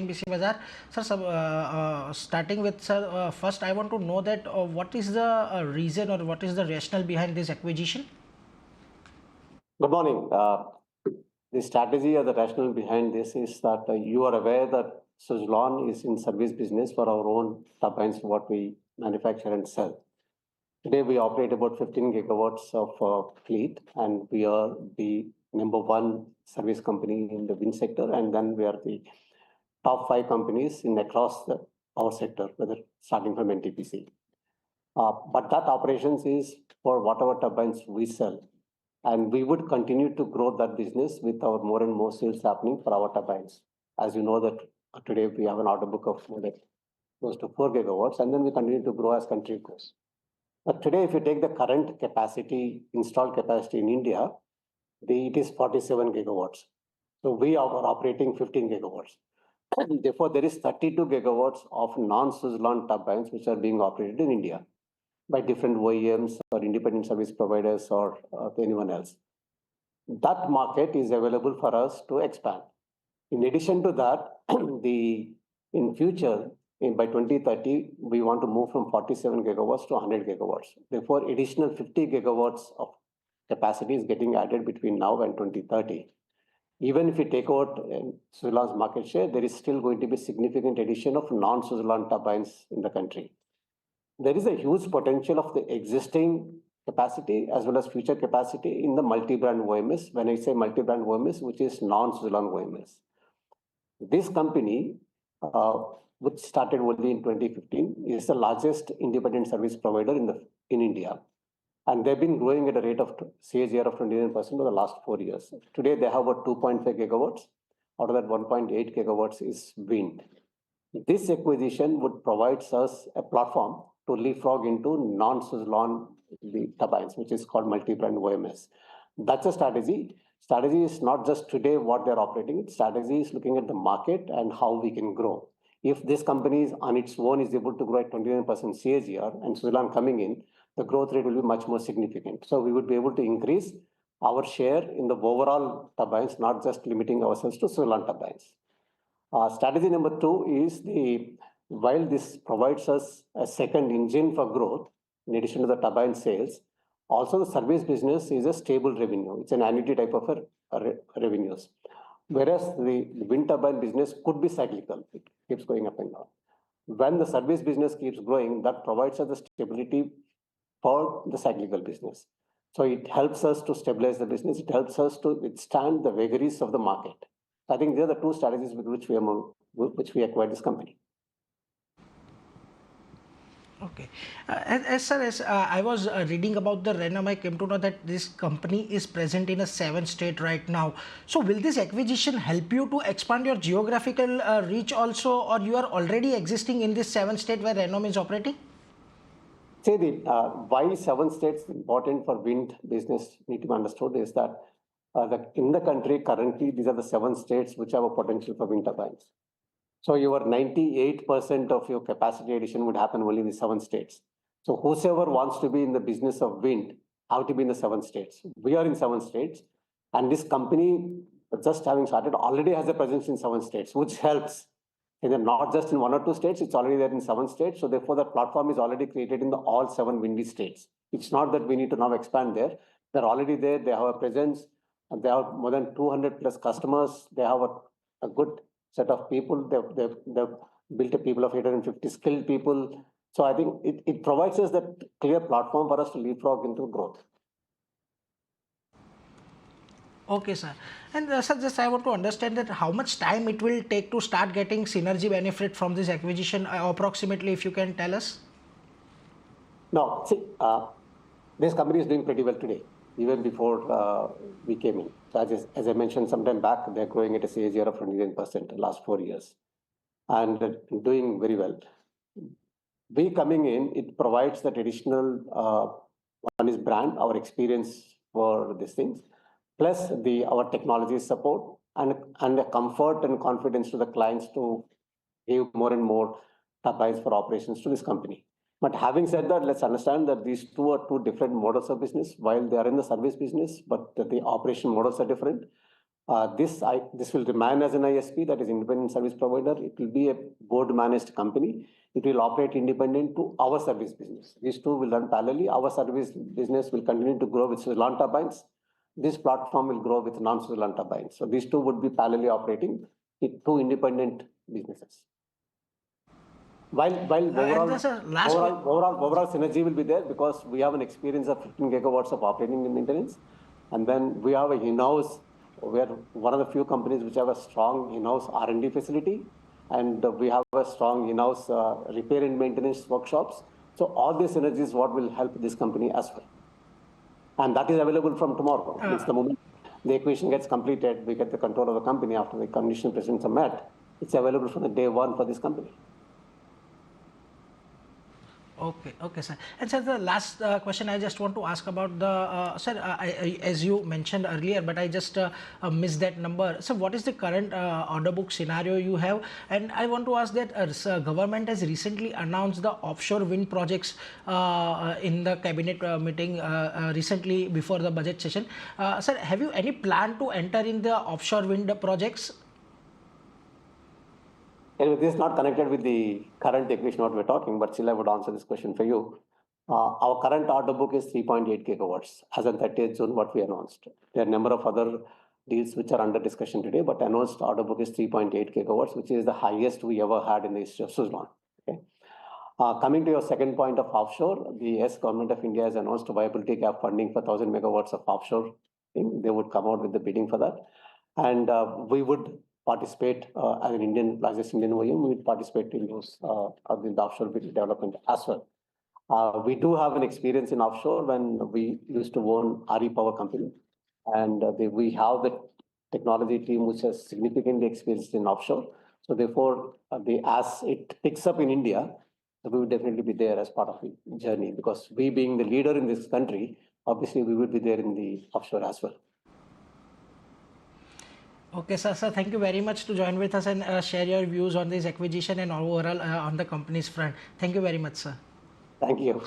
CNBC Bazaar. Sir, starting with, sir, first I want to know that what is the reason or what is the rationale behind this acquisition? Good morning. The strategy or the rationale behind this is that you are aware that Suzlon is in service business for our own turbines, what we manufacture and sell. Today, we operate about 15 gigawatts of fleet, and we are the number one service company in the wind sector, and then we are the top 5 companies in across the power sector, whether starting from NTPC. But that operations is for whatever turbines we sell, and we would continue to grow that business with our more and more sales happening for our turbines. As you know that today we have an order book of more than close to 4 gigawatts, and then we continue to grow as country grows. But today, if you take the current capacity, installed capacity in India, it is 47 gigawatts. So we are operating 15 gigawatts. Therefore, there is 32 gigawatts of non-Suzlon turbines which are being operated in India by different OEMs or independent service providers or anyone else. That market is available for us to expand. In addition to that, in future, by 2030, we want to move from 47 gigawatts to 100 gigawatts. Therefore, additional 50 gigawatts of capacity is getting added between now and 2030. Even if we take out Suzlon's market share, there is still going to be significant addition of non-Suzlon turbines in the country. There is a huge potential of the existing capacity as well as future capacity in the multi-brand OMS. When I say multi-brand OMS, which is non-Suzlon OMS. This company, which started only in 2015, is the largest independent service provider in India. And they've been growing at a rate of CAGR of 29% over the last 4 years. Today, they have about 2.5 gigawatts. Out of that, 1.8 gigawatts is wind. This acquisition would provide us a platform to leapfrog into non-Suzlon turbines, which is called multi-brand OMS. That's a strategy. Strategy is not just today what they're operating. Strategy is looking at the market and how we can grow. If this company is on its own is able to grow at 29% CAGR and Suzlon coming in, the growth rate will be much more significant. So we would be able to increase our share in the overall turbines, not just limiting ourselves to Suzlon turbines. Strategy number 2 is while this provides us a second engine for growth, in addition to the turbine sales, also the service business is a stable revenue. It's an annuity type of revenues. Whereas the wind turbine business could be cyclical. It keeps going up and down. When the service business keeps growing, that provides us the stability for the cyclical business. So it helps us to stabilize the business. It helps us to withstand the vagaries of the market. I think these are the 2 strategies with which we acquired this company. Okay. As I was reading about the Renom, I came to know that this company is present in 7 states right now. So will this acquisition help you to expand your geographical reach also, or you are already existing in this 7 states where Renom is operating? See, why 7 states important for wind business need to be understood is that in the country currently, these are the 7 states which have a potential for wind turbines. So your 98% of your capacity addition would happen only in the 7 states. So whosoever wants to be in the business of wind have to be in the 7 states. We are in 7 states, and this company, just having started, already has a presence in 7 states, which helps. And then not just in 1 or 2 states, it's already there in 7 states. So therefore, the platform is already created in all 7 windy states. It's not that we need to now expand there. They're already there. They have a presence. And they have more than 200 plus customers. They have a good set of people. They've built a people of 850 skilled people. So I think it provides us that clear platform for us to leapfrog into growth. Okay, sir. And sir, just I want to understand that how much time it will take to start getting synergy benefit from this acquisition, approximately, if you can tell us. No, see, this company is doing pretty well today, even before we came in. So as I mentioned some time back, they're growing at a CAGR of 29% the last 4 years and doing very well. We coming in, it provides that additional, one is brand, our experience for these things, plus our technology support and the comfort and confidence to the clients to give more and more turbines for operations to this company. But having said that, let's understand that these two are 2 different models of business. While they are in the service business, but the operation models are different. This will remain as an ISP, that is independent service provider. It will be a board managed company. It will operate independent to our service business. These two will run parallelly. Our service business will continue to grow with Suzlon turbines. This platform will grow with non-Suzlon turbines. So these two would be parallelly operating in two independent businesses. While overall synergy will be there because we have an experience of 15 gigawatts of operating and maintenance, and then we have a in-house. We are one of the few companies which have a strong in-house R&D facility, and we have a strong in-house repair and maintenance workshops. So all these synergies what will help this company as well. And that is available from tomorrow. It's the moment the equation gets completed, we get the control of the company after the condition precedents are met. It's available from the day one for this company. Okay, sir. And sir, the last question I just want to ask about the, sir, as you mentioned earlier, but I just missed that number. So what is the current order book scenario you have? And I want to ask that government has recently announced the offshore wind projects in the cabinet meeting recently before the budget session. Sir, have you any plan to enter in the offshore wind projects? Anyway, this is not connected with the current equation what we're talking, but still I would answer this question for you. Our current order book is 3.8 gigawatts as of 30th June, what we announced. There are a number of other deals which are under discussion today, but announced order book is 3.8 gigawatts, which is the highest we ever had in the history of Suzlon. Okay. Coming to your second point of offshore, the government of India has announced viability gap funding for 1,000 megawatts of offshore thing. They would come out with the bidding for that. And we would participate as an Indian, largest Indian OEM, we would participate in those in the offshore wind development as well. We do have an experience in offshore when we used to own RE Power Company, and we have the technology team which has significantly experienced in offshore. So therefore, as it picks up in India, we would definitely be there as part of the journey, because we being the leader in this country, obviously we would be there in the offshore as well. Okay, sir. Sir, thank you very much to join with us and share your views on this acquisition and overall on the company's front. Thank you very much, sir. Thank you.